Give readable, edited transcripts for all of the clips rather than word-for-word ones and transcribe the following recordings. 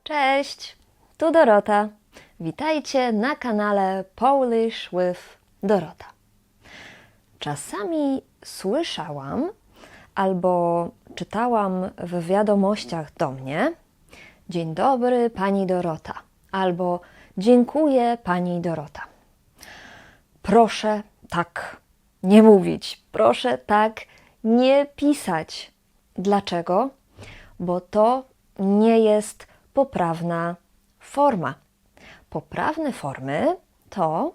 Cześć, tu Dorota. Witajcie na kanale Polish with Dorota. Czasami słyszałam albo czytałam w wiadomościach do mnie: Dzień dobry, pani Dorota, albo dziękuję, pani Dorota. Proszę tak nie mówić, proszę tak nie pisać. Dlaczego? Bo to nie jest poprawna forma. Poprawne formy to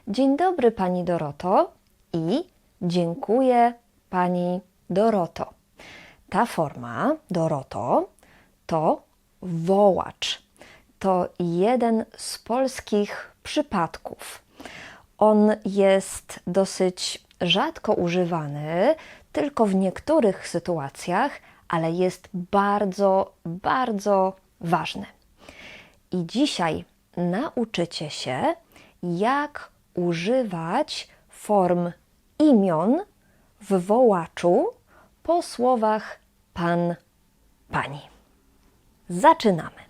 dzień dobry, pani Doroto i dziękuję, pani Doroto. Ta forma Doroto to wołacz. To jeden z polskich przypadków. On jest dosyć rzadko używany, tylko w niektórych sytuacjach, ale jest bardzo, bardzo ważny. I dzisiaj nauczycie się, jak używać form imion w wołaczu po słowach pan, pani. Zaczynamy.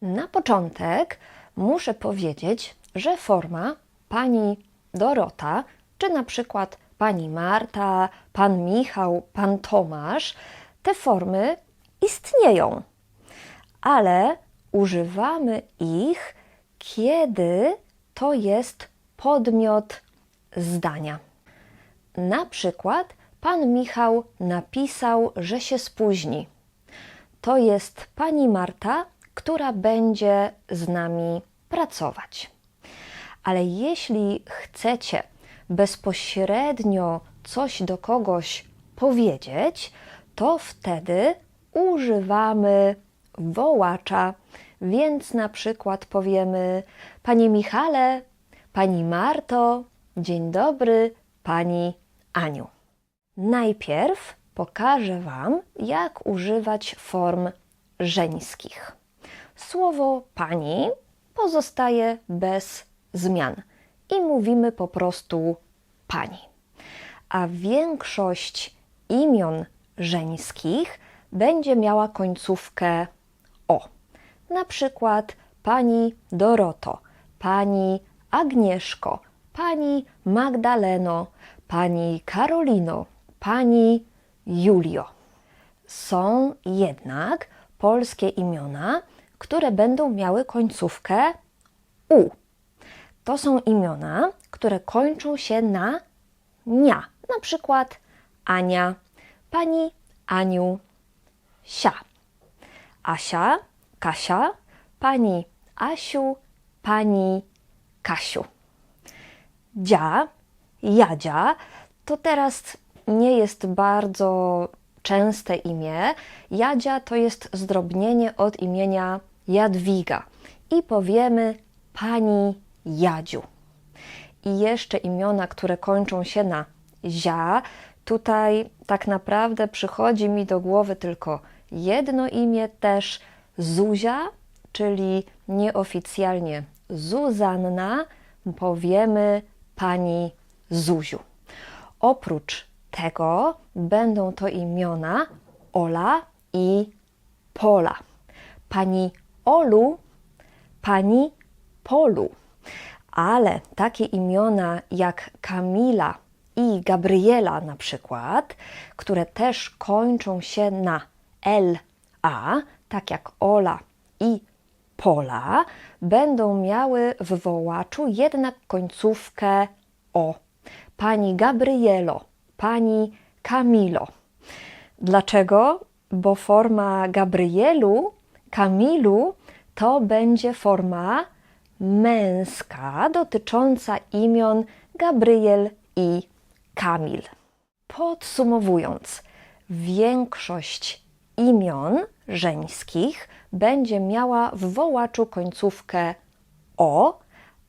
Na początek muszę powiedzieć, że forma pani Dorota, czy na przykład pani Marta, pan Michał, pan Tomasz, te formy istnieją, ale używamy ich, kiedy to jest podmiot zdania. Na przykład pan Michał napisał, że się spóźni. To jest pani Marta, która będzie z nami pracować. Ale jeśli chcecie bezpośrednio coś do kogoś powiedzieć, to wtedy używamy wołacza, więc na przykład powiemy: Panie Michale, pani Marto, dzień dobry, pani Aniu. Najpierw pokażę Wam, jak używać form żeńskich. Słowo pani pozostaje bez zmian i mówimy po prostu pani. A większość imion żeńskich będzie miała końcówkę o. Na przykład pani Doroto, pani Agnieszko, pani Magdaleno, pani Karolino, pani Julio. Są jednak polskie imiona, które będą miały końcówkę u. To są imiona, które kończą się na nia. Na przykład Ania, pani Aniu, sia. Asia, Kasia, pani Asiu, pani Kasiu. Dzia, Jadzia, to teraz nie jest bardzo częste imię. Jadzia to jest zdrobnienie od imienia Jadwiga i powiemy pani Jadziu. I jeszcze imiona, które kończą się na zia. Tutaj tak naprawdę przychodzi mi do głowy tylko jedno imię też, Zuzia, czyli nieoficjalnie Zuzanna, powiemy pani Zuziu. Oprócz tego będą to imiona Ola i Pola. Pani Olu, pani Polu. Ale takie imiona jak Kamila i Gabriela na przykład, które też kończą się na LA, tak jak Ola i Pola, będą miały w wołaczu jednak końcówkę o. Pani Gabrielo, pani Kamilo. Dlaczego? Bo forma Gabrielu, Kamilu to będzie forma męska dotycząca imion Gabriel i Kamil. Podsumowując, większość imion żeńskich będzie miała w wołaczu końcówkę o,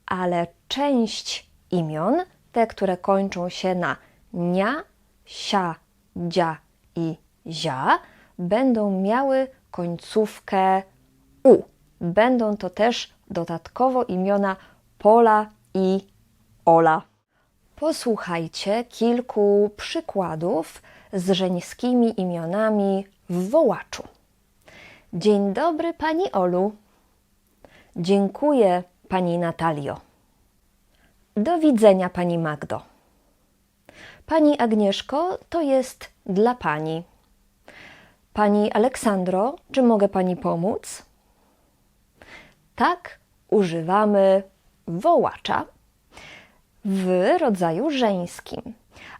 ale część imion, te, które kończą się na nia, sia, dzia i zia, będą miały końcówkę u. Będą to też dodatkowo imiona Pola i Ola. Posłuchajcie kilku przykładów z żeńskimi imionami w wołaczu. Dzień dobry, pani Olu. Dziękuję, pani Natalio. Do widzenia, pani Magdo. Pani Agnieszko, to jest dla pani. Pani Aleksandro, czy mogę pani pomóc? Tak używamy wołacza w rodzaju żeńskim,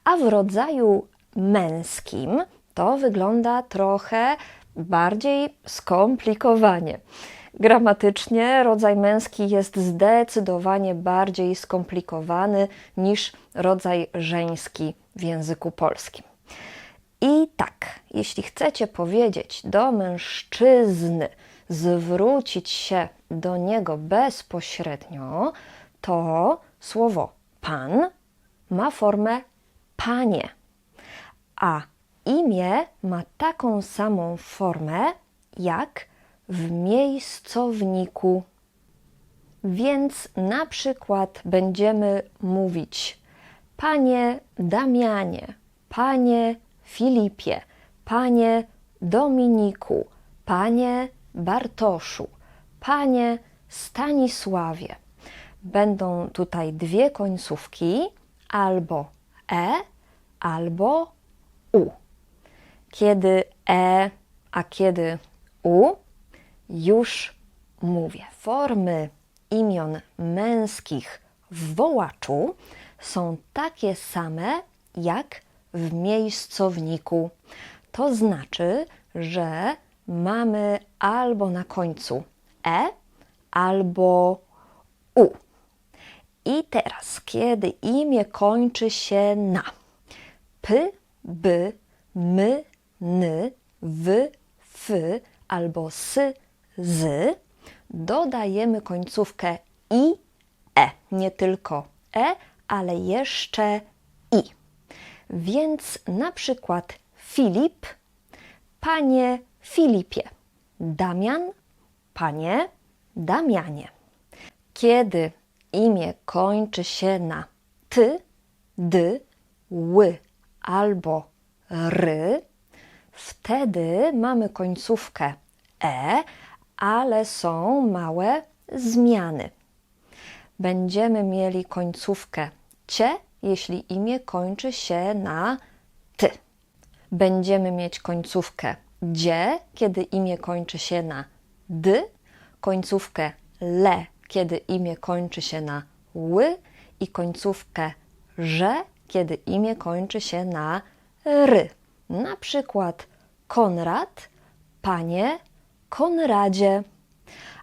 a w rodzaju męskim to wygląda trochę bardziej skomplikowanie. Gramatycznie rodzaj męski jest zdecydowanie bardziej skomplikowany niż rodzaj żeński w języku polskim. I tak, jeśli chcecie powiedzieć do mężczyzny, zwrócić się do niego bezpośrednio, to słowo pan ma formę panie, a imię ma taką samą formę jak w miejscowniku. Więc na przykład będziemy mówić panie Damianie, panie Filipie, panie Dominiku, panie Bartoszu, panie Stanisławie. Będą tutaj dwie końcówki, albo albo u. Kiedy a kiedy u, już mówię. Formy imion męskich w wołaczu są takie same jak w miejscowniku. To znaczy, że mamy albo na końcu albo u. I teraz, kiedy imię kończy się na p, b, m, n, w, f albo s, z, dodajemy końcówkę nie tylko ale jeszcze i. Więc na przykład Filip, panie Filipie, Damian, panie Damianie. Kiedy imię kończy się na ty, d, ły albo ry, wtedy mamy końcówkę ale są małe zmiany. Będziemy mieli końcówkę cie, jeśli imię kończy się na ty. Będziemy mieć końcówkę dzie, kiedy imię kończy się na d, końcówkę le, kiedy imię kończy się na ły i końcówkę że, kiedy imię kończy się na ry. Na przykład Konrad, panie Konradzie.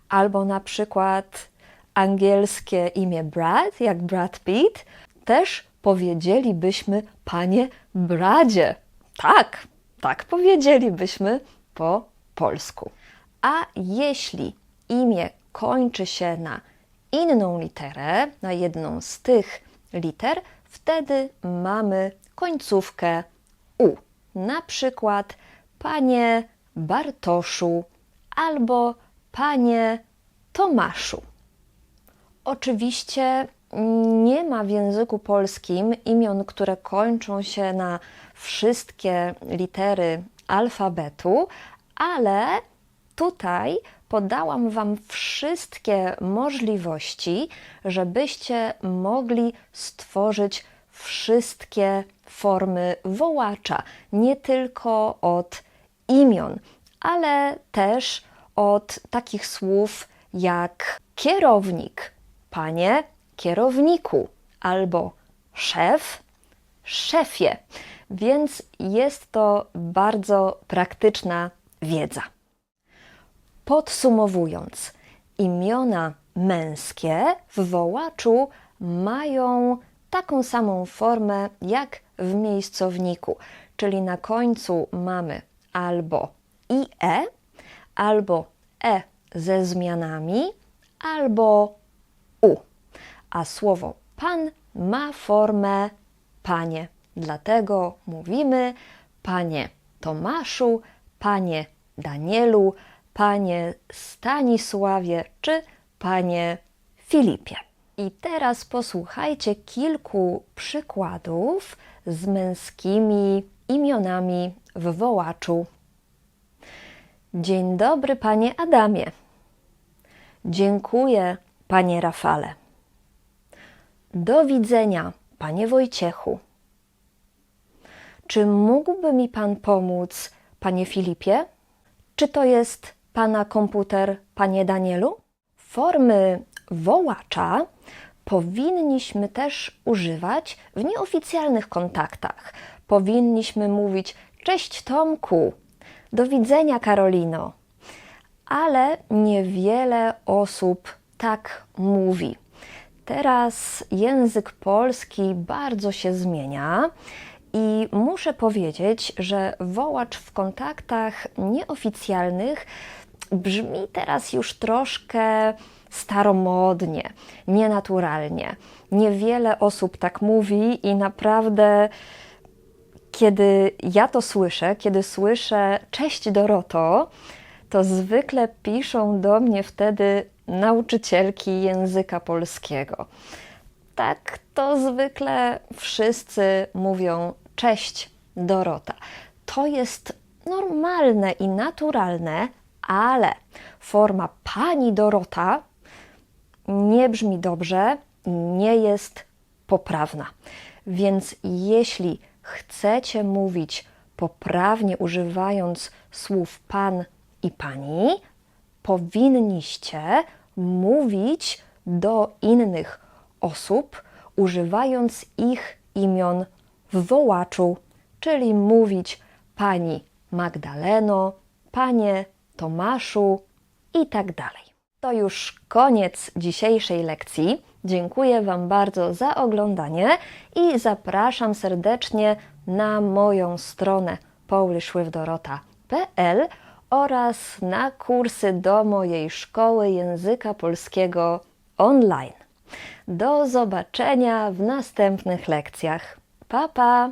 Albo na przykład angielskie imię Brad, jak Brad Pitt, też powiedzielibyśmy panie Bradzie. Tak powiedzielibyśmy po polsku. A jeśli imię kończy się na inną literę, na jedną z tych liter, wtedy mamy końcówkę u. Na przykład panie Bartoszu albo panie Tomaszu. Oczywiście nie ma w języku polskim imion, które kończą się na wszystkie litery alfabetu, ale tutaj podałam Wam wszystkie możliwości, żebyście mogli stworzyć wszystkie formy wołacza, nie tylko od imion, ale też od takich słów jak kierownik, panie kierowniku, albo szef, szefie. Więc jest to bardzo praktyczna wiedza. Podsumowując, imiona męskie w wołaczu mają taką samą formę jak w miejscowniku, czyli na końcu mamy albo albo ze zmianami, albo u. A słowo pan ma formę panie. Dlatego mówimy panie Tomaszu, panie Danielu, panie Stanisławie czy panie Filipie. I teraz posłuchajcie kilku przykładów z męskimi imionami w wołaczu. Dzień dobry, panie Adamie. Dziękuję, panie Rafale. Do widzenia, panie Wojciechu. Czy mógłby mi pan pomóc, panie Filipie? Czy to jest pana komputer, panie Danielu? Formy wołacza powinniśmy też używać w nieoficjalnych kontaktach. Powinniśmy mówić: cześć Tomku, do widzenia Karolino. Ale niewiele osób tak mówi. Teraz język polski bardzo się zmienia i muszę powiedzieć, że wołacz w kontaktach nieoficjalnych brzmi teraz już troszkę staromodnie, nienaturalnie. Niewiele osób tak mówi i naprawdę, kiedy ja to słyszę, kiedy słyszę cześć Doroto, to zwykle piszą do mnie wtedy nauczycielki języka polskiego. Tak to zwykle wszyscy mówią cześć Dorota. To jest normalne i naturalne, ale forma pani Dorota nie brzmi dobrze i nie jest poprawna. Więc jeśli chcecie mówić poprawnie używając słów pan i pani, powinniście mówić do innych osób, używając ich imion w wołaczu, czyli mówić pani Magdaleno, panie Tomaszu i tak dalej. To już koniec dzisiejszej lekcji. Dziękuję Wam bardzo za oglądanie i zapraszam serdecznie na moją stronę polishwithdorota.pl oraz na kursy do mojej szkoły języka polskiego online. Do zobaczenia w następnych lekcjach. Pa, pa!